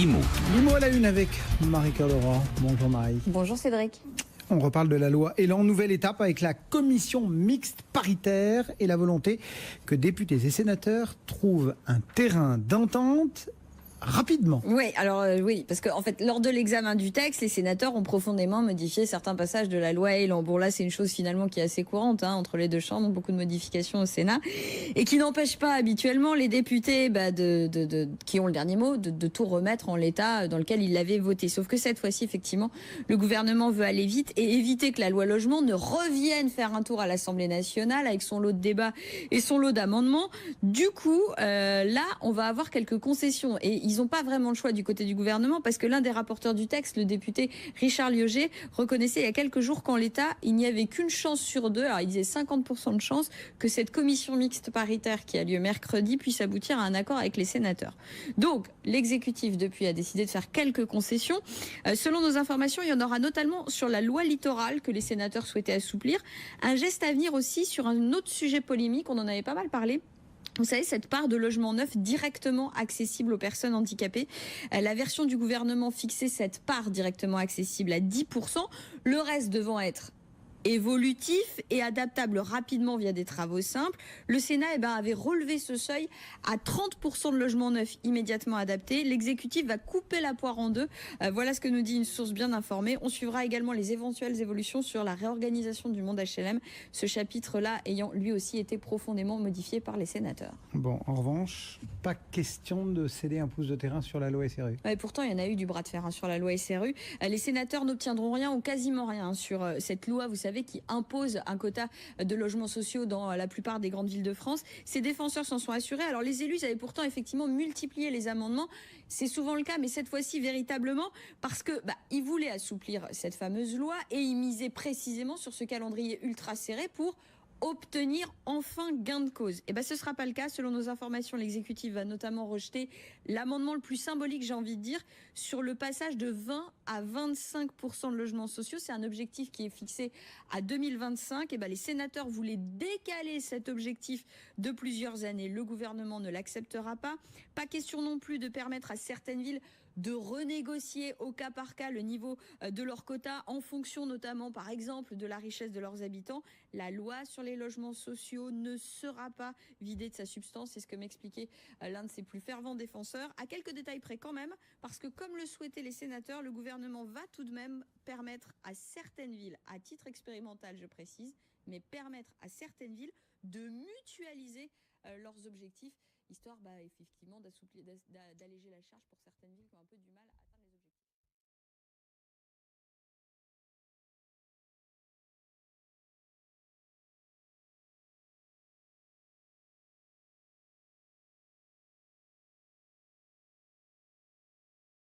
IMO. L'IMO à la une avec Marie-Cœur Laurent. Bonjour Marie. Bonjour Cédric. On reparle de la loi Elan, nouvelle étape avec la commission mixte paritaire et la volonté que députés et sénateurs trouvent un terrain d'entente rapidement. Oui, alors oui, parce qu'en fait, lors de l'examen du texte, les sénateurs ont profondément modifié certains passages de la loi Elan. Bon, là, c'est une chose finalement qui est assez courante entre les deux chambres, beaucoup de modifications au Sénat, et qui n'empêche pas habituellement les députés qui ont le dernier mot de tout remettre en l'état dans lequel ils l'avaient voté. Sauf que cette fois-ci, effectivement, le gouvernement veut aller vite et éviter que la loi logement ne revienne faire un tour à l'Assemblée nationale avec son lot de débats et son lot d'amendements. Du coup, là, on va avoir quelques concessions et ils n'ont pas vraiment le choix du côté du gouvernement parce que l'un des rapporteurs du texte, le député Richard Lieuget, reconnaissait il y a quelques jours qu'en l'état, il n'y avait qu'une chance sur deux, alors il disait 50% de chance que cette commission mixte paritaire qui a lieu mercredi puisse aboutir à un accord avec les sénateurs. Donc, l'exécutif depuis a décidé de faire quelques concessions. Selon nos informations, il y en aura notamment sur la loi littorale que les sénateurs souhaitaient assouplir. Un geste à venir aussi sur un autre sujet polémique, on en avait pas mal parlé. Vous savez, cette part de logement neuf directement accessible aux personnes handicapées. La version du gouvernement fixait cette part directement accessible à 10%, le reste devant être évolutif et adaptable rapidement via des travaux simples. Le Sénat avait relevé ce seuil à 30% de logements neufs immédiatement adaptés. L'exécutif va couper la poire en deux. Voilà ce que nous dit une source bien informée. On suivra également les éventuelles évolutions sur la réorganisation du monde HLM. Ce chapitre-là ayant lui aussi été profondément modifié par les sénateurs. Bon, en revanche, pas question de céder un pouce de terrain sur la loi SRU. Ouais, pourtant, il y en a eu du bras de fer sur la loi SRU. Les sénateurs n'obtiendront rien ou quasiment rien sur cette loi, vous savez, qui impose un quota de logements sociaux dans la plupart des grandes villes de France. Ces défenseurs s'en sont assurés. Alors les élus avaient pourtant effectivement multiplié les amendements. C'est souvent le cas, mais cette fois-ci véritablement parce que ils voulaient assouplir cette fameuse loi et ils misaient précisément sur ce calendrier ultra serré pour obtenir enfin gain de cause. Ce ne sera pas le cas. Selon nos informations, l'exécutif va notamment rejeter l'amendement le plus symbolique, j'ai envie de dire, sur le passage de 20 à 25% de logements sociaux. C'est un objectif qui est fixé à 2025. Les sénateurs voulaient décaler cet objectif de plusieurs années. Le gouvernement ne l'acceptera pas. Pas question non plus de permettre à certaines villes de renégocier au cas par cas le niveau de leur quota en fonction notamment par exemple de la richesse de leurs habitants. La loi sur les logements sociaux ne sera pas vidée de sa substance, c'est ce que m'expliquait l'un de ses plus fervents défenseurs. À quelques détails près quand même, parce que comme le souhaitaient les sénateurs, le gouvernement va tout de même permettre à certaines villes, à titre expérimental je précise, mais permettre à certaines villes de mutualiser leurs objectifs, histoire effectivement d'alléger la charge pour certaines villes qui ont un peu du mal